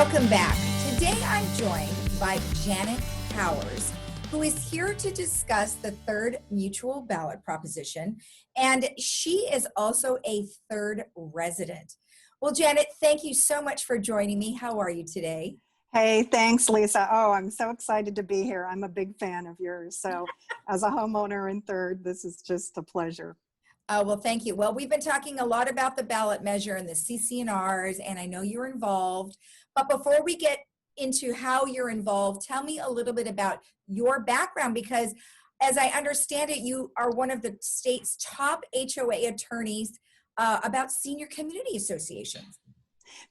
Welcome back. Today I'm joined by Janet Powers, who is here to discuss the third mutual ballot proposition, and she is also a third resident. Well, Janet, thank you so much for joining me. How are you today? Hey, thanks, Lisa. Oh, I'm so excited to be here. I'm a big fan of yours. So as a homeowner in third, this is just a pleasure. Well, thank you. Well, we've been talking a lot about the ballot measure and the CC&Rs, and I know you're involved. But before we get into how you're involved, tell me a little bit about your background, because as I understand it, you are one of the state's top HOA attorneys about senior community associations.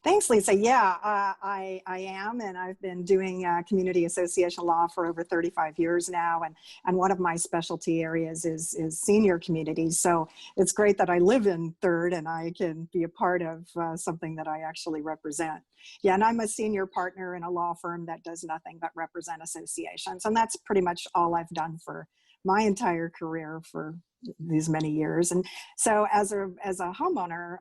Thanks, Lisa. Yeah, I am, and I've been doing community association law for over 35 years now, and one of my specialty areas is senior communities. So it's great that I live in third and I can be a part of something that I actually represent. Yeah, and I'm a senior partner in a law firm that does nothing but represent associations, and that's pretty much all I've done for my entire career for these many years. And so as a homeowner,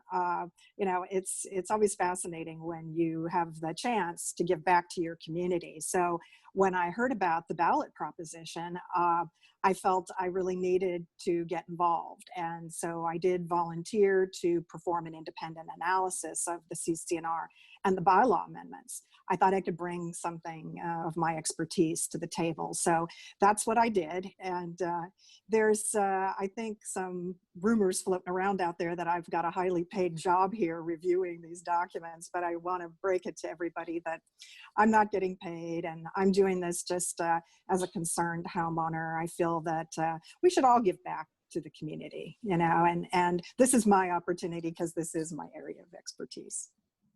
you know, it's always fascinating when you have the chance to give back to your community. So when I heard about the ballot proposition, I felt I really needed to get involved. And so I did volunteer to perform an independent analysis of the CC&R and the bylaw amendments. I thought I could bring something of my expertise to the table. So that's what I did. And there's, I think, some rumors floating around out there that I've got a highly paid job here reviewing these documents, but I want to break it to everybody that I'm not getting paid, and I'm doing this just as a concerned homeowner. I feel that we should all give back to the community, you know, and this is my opportunity because this is my area of expertise.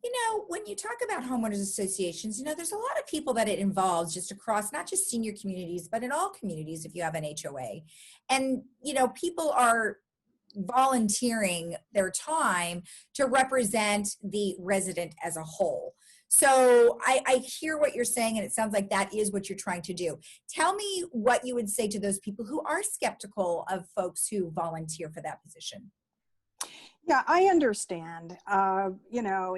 You know, when you talk about homeowners associations, you know, there's a lot of people that it involves just across, not just senior communities, but in all communities if you have an HOA. And, you know, people are volunteering their time to represent the resident as a whole. So I hear what you're saying, and it sounds like that is what you're trying to do. Tell me what you would say to those people who are skeptical of folks who volunteer for that position. Yeah, I understand. You know,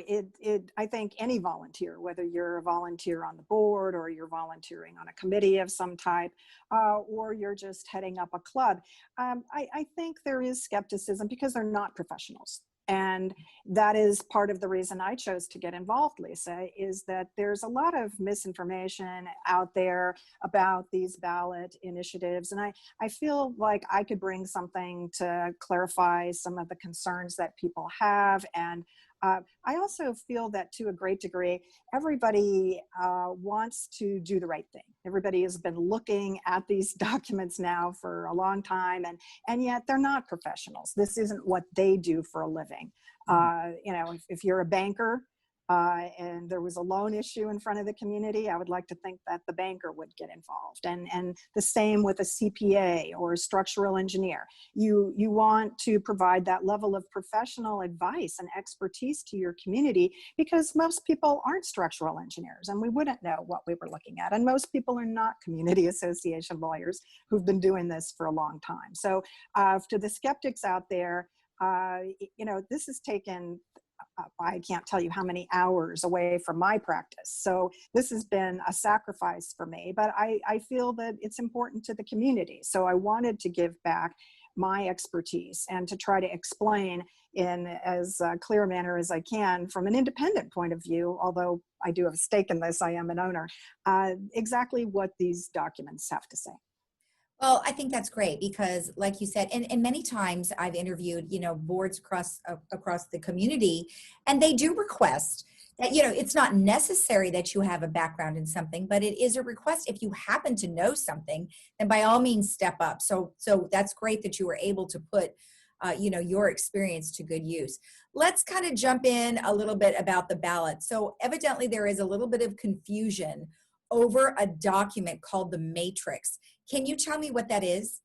I think any volunteer, whether you're a volunteer on the board or you're volunteering on a committee of some type, or you're just heading up a club, I think there is skepticism because they're not professionals. And that is part of the reason I chose to get involved, Lisa, is that there's a lot of misinformation out there about these ballot initiatives. And I feel like I could bring something to clarify some of the concerns that people have. And I also feel that to a great degree, everybody wants to do the right thing. Everybody has been looking at these documents now for a long time, and yet they're not professionals. This isn't what they do for a living. You know, if you're a banker, and there was a loan issue in front of the community, I would like to think that the banker would get involved. And the same with a CPA or a structural engineer. You want to provide that level of professional advice and expertise to your community because most people aren't structural engineers and we wouldn't know what we were looking at. And most people are not community association lawyers who've been doing this for a long time. So to the skeptics out there, you know, this has taken I can't tell you how many hours away from my practice. So this has been a sacrifice for me, but I feel that it's important to the community. So I wanted to give back my expertise and to try to explain in as clear a manner as I can from an independent point of view, although I do have a stake in this, I am an owner, exactly what these documents have to say. Well, I think that's great because, like you said, and many times I've interviewed, you know, boards across the community, and they do request that, you know, it's not necessary that you have a background in something, but it is a request. If you happen to know something, then by all means step up. So that's great that you were able to put, you know, your experience to good use. Let's kind of jump in a little bit about the ballot. So evidently there is a little bit of confusion over a document called the matrix. Can you tell me what that is?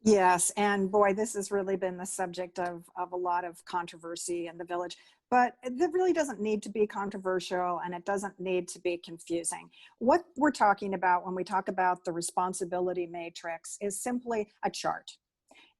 Yes, and boy, this has really been the subject of a lot of controversy in the village, but it really doesn't need to be controversial and it doesn't need to be confusing. What we're talking about when we talk about the responsibility matrix is simply a chart.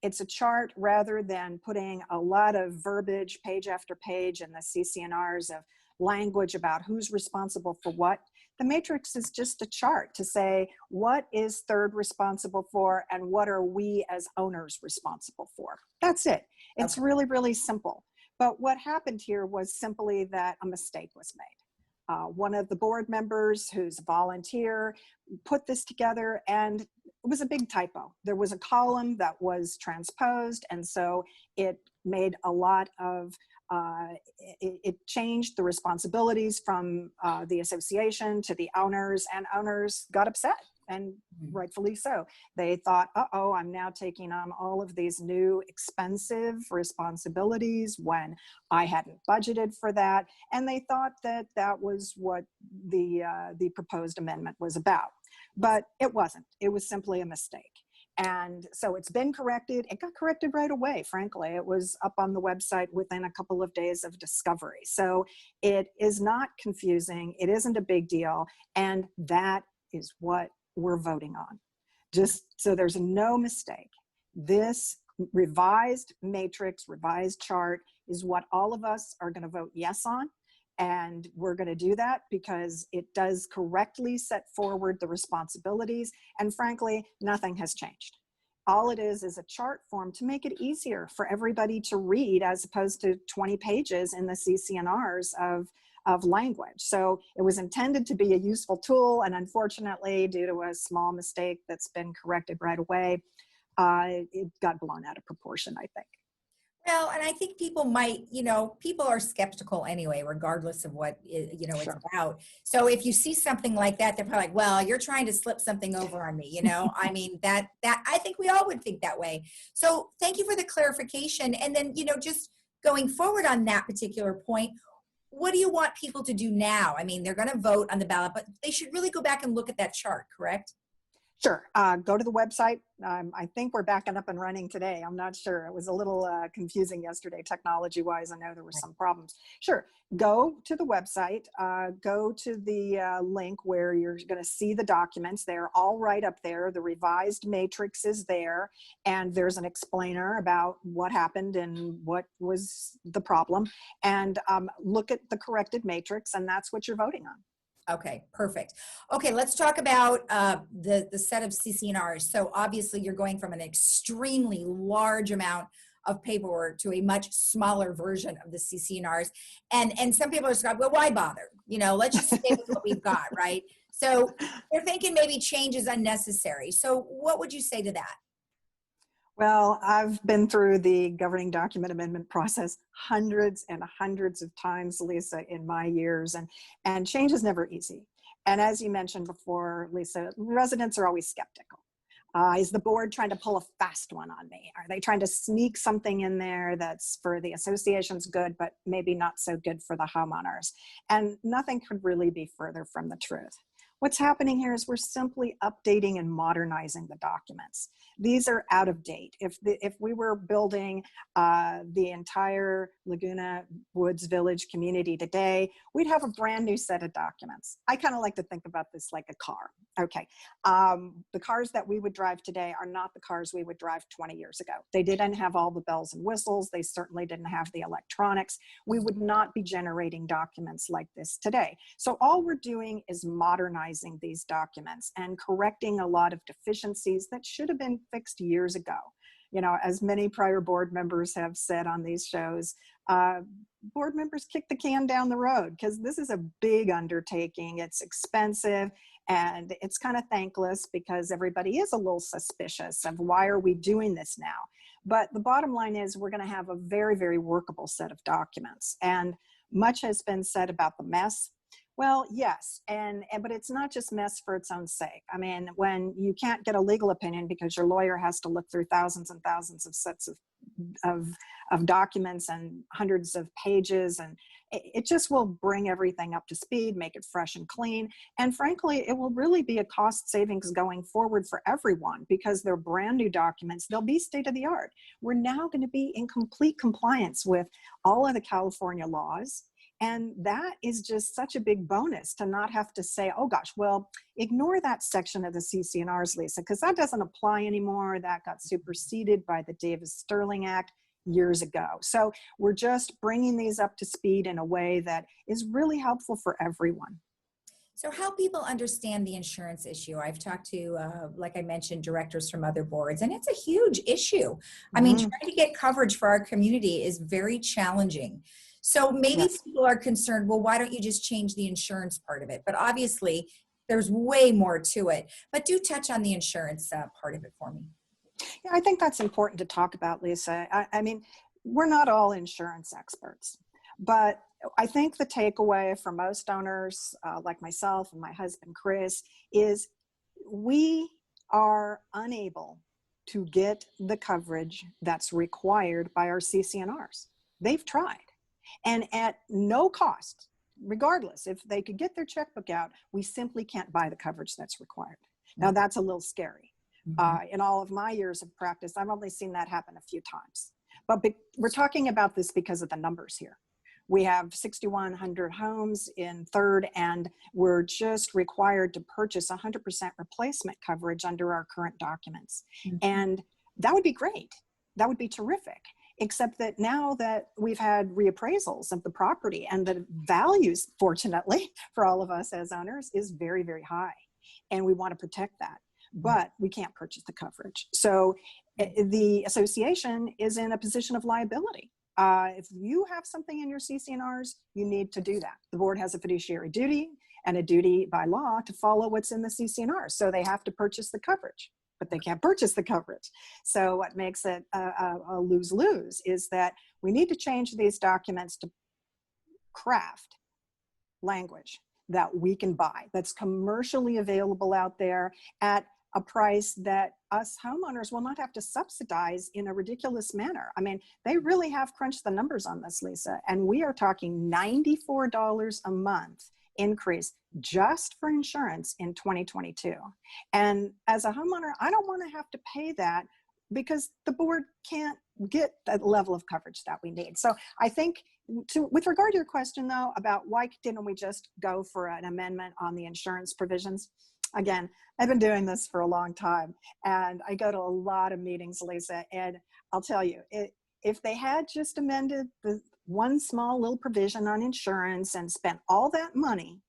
It's a chart rather than putting a lot of verbiage page after page in the CC&Rs of language about who's responsible for what. The matrix is just a chart to say, what is third responsible for and what are we as owners responsible for? That's it. It's Okay. really, really simple. But what happened here was simply that a mistake was made. One of the board members, who's a volunteer, put this together, and it was a big typo. There was a column that was transposed, and so it made a lot of it changed the responsibilities from the association to the owners, and owners got upset, and rightfully so. They thought, uh-oh, I'm now taking on all of these new expensive responsibilities when I hadn't budgeted for that. And they thought that that was what the proposed amendment was about. But it wasn't. It was simply a mistake. And so it's been corrected. It got corrected right away, frankly. It was up on the website within a couple of days of discovery. So it is not confusing. It isn't a big deal. And that is what we're voting on. Just so there's no mistake. This revised matrix, revised chart is what all of us are going to vote yes on. And we're going to do that because it does correctly set forward the responsibilities. And frankly, nothing has changed. All it is a chart form to make it easier for everybody to read, as opposed to 20 pages in the CC&Rs of language. So it was intended to be a useful tool. And unfortunately, due to a small mistake that's been corrected right away, it got blown out of proportion, I think. Well, and I think people might, people are skeptical anyway, regardless of what, it's Sure. about. So if you see something like that, they're probably like, well, you're trying to slip something over on me, I mean, that I think we all would think that way. So thank you for the clarification. And then, just going forward on that particular point, what do you want people to do now? I mean, they're going to vote on the ballot, but they should really go back and look at that chart, correct? Sure. Go to the website. I think we're back and up and running today. I'm not sure. It was a little confusing yesterday, technology-wise. I know there were some problems. Sure. Go to the website. Go to the link where you're going to see the documents. They're all right up there. The revised matrix is there. And there's an explainer about what happened and what was the problem. And look at the corrected matrix, and that's what you're voting on. Okay, perfect. Okay, let's talk about the set of CCNRs. So obviously you're going from an extremely large amount of paperwork to a much smaller version of the CCNRs. And some people are just like, well, why bother? Let's just stay with what we've got, right? So they're thinking maybe change is unnecessary. So what would you say to that? Well, I've been through the governing document amendment process hundreds and hundreds of times, Lisa, in my years, and change is never easy. And as you mentioned before, Lisa, residents are always skeptical. Is the board trying to pull a fast one on me? Are they trying to sneak something in there that's for the association's good, but maybe not so good for the homeowners? And nothing could really be further from the truth. What's happening here is we're simply updating and modernizing the documents. These are out of date. If we were building the entire Laguna Woods Village community today, we'd have a brand new set of documents. I kind of like to think about this like a car. Okay, the cars that we would drive today are not the cars we would drive 20 years ago. They didn't have all the bells and whistles. They certainly didn't have the electronics. We would not be generating documents like this today. So all we're doing is modernizing these documents and correcting a lot of deficiencies that should have been fixed years ago. As many prior board members have said on these shows, board members kick the can down the road because this is a big undertaking. It's expensive and it's kind of thankless because everybody is a little suspicious of why are we doing this now. But the bottom line is we're going to have a very, very workable set of documents. And much has been said about the mess. Well, yes, but it's not just mess for its own sake. I mean, when you can't get a legal opinion because your lawyer has to look through thousands and thousands of sets of documents and hundreds of pages, and it just will bring everything up to speed, make it fresh and clean. And frankly, it will really be a cost savings going forward for everyone because they're brand new documents. They'll be state of the art. We're now going to be in complete compliance with all of the California laws. And that is just such a big bonus to not have to say, oh gosh, well, ignore that section of the CC&Rs, Lisa, because that doesn't apply anymore. That got superseded by the Davis-Sterling Act. years ago. So we're just bringing these up to speed in a way that is really helpful for everyone. So how people understand the insurance issue. I've talked to, like I mentioned, directors from other boards, and it's a huge issue. I mean, trying to get coverage for our community is very challenging. So maybe Yes. people are concerned, well, why don't you just change the insurance part of it? But obviously, there's way more to it. But do touch on the insurance part of it for me. Yeah, I think that's important to talk about, Lisa. I mean, we're not all insurance experts, but I think the takeaway for most owners, like myself and my husband, Chris, is we are unable to get the coverage that's required by our CCNRs. They've tried. And at no cost, regardless, if they could get their checkbook out, we simply can't buy the coverage that's required. Now, that's a little scary. In all of my years of practice, I've only seen that happen a few times. But we're talking about this because of the numbers here. We have 6,100 homes in third, and we're just required to purchase 100% replacement coverage under our current documents. And that would be great. That would be terrific. Except that now that we've had reappraisals of the property and the values, fortunately, for all of us as owners, is very, very high. And we want to protect that. But we can't purchase the coverage. So the association is in a position of liability. If you have something in your CCNRs, you need to do that. The board has a fiduciary duty and a duty by law to follow what's in the CCNR. So they have to purchase the coverage, but they can't purchase the coverage. So what makes it a lose-lose is that we need to change these documents to craft language that we can buy, that's commercially available out there at a price that us homeowners will not have to subsidize in a ridiculous manner. I mean, they really have crunched the numbers on this, Lisa, and we are talking $94 a month increase just for insurance in 2022. And as a homeowner, I don't want to have to pay that because the board can't get the level of coverage that we need. So I think with regard to your question though, about why didn't we just go for an amendment on the insurance provisions? Again, I've been doing this for a long time and I go to a lot of meetings, Lisa, and I'll tell you, if they had just amended the one small little provision on insurance and spent all that money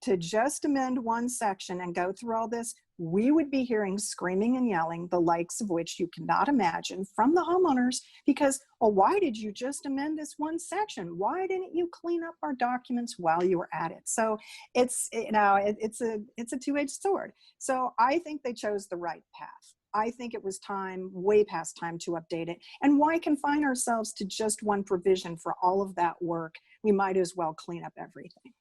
to just amend one section and go through all this, we would be hearing screaming and yelling, the likes of which you cannot imagine, from the homeowners because, well, why did you just amend this one section? Why didn't you clean up our documents while you were at it? So it's, you know, it's a two-edged sword. So I think they chose the right path. I think it was time, way past time, to update it. And why confine ourselves to just one provision for all of that work? We might as well clean up everything.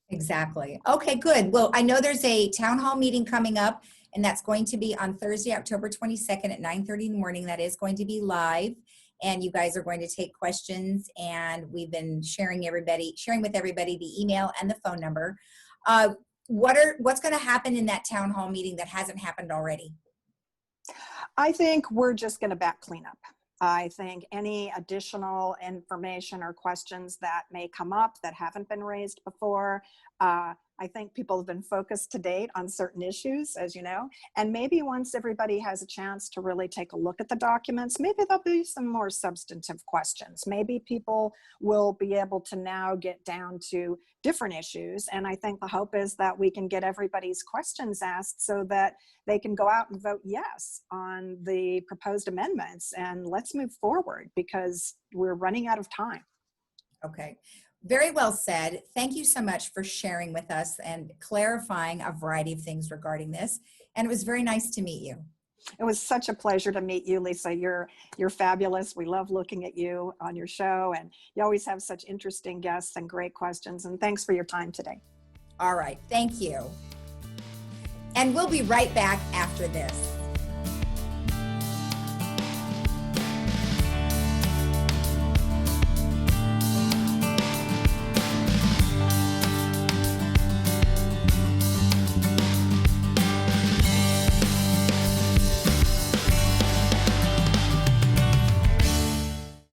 Exactly. Okay, good. Well, I know there's a town hall meeting coming up, and that's going to be on Thursday, October 22nd at 9:30 in the morning. That is going to be live, and you guys are going to take questions, and we've been sharing with everybody the email and the phone number. What's going to happen in that town hall meeting that hasn't happened already? I think we're just going to back clean up. I think any additional information or questions that may come up that haven't been raised before, I think people have been focused to date on certain issues, as you know, and maybe once everybody has a chance to really take a look at the documents, maybe there'll be some more substantive questions. Maybe people will be able to now get down to different issues. And I think the hope is that we can get everybody's questions asked so that they can go out and vote yes on the proposed amendments. And let's move forward because we're running out of time. Okay. Very well said. Thank you so much for sharing with us and clarifying a variety of things regarding this. And it was very nice to meet you. It was such a pleasure to meet you, Lisa. You're fabulous. We love looking at you on your show, and you always have such interesting guests and great questions. And thanks for your time today. All right. Thank you. And we'll be right back after this.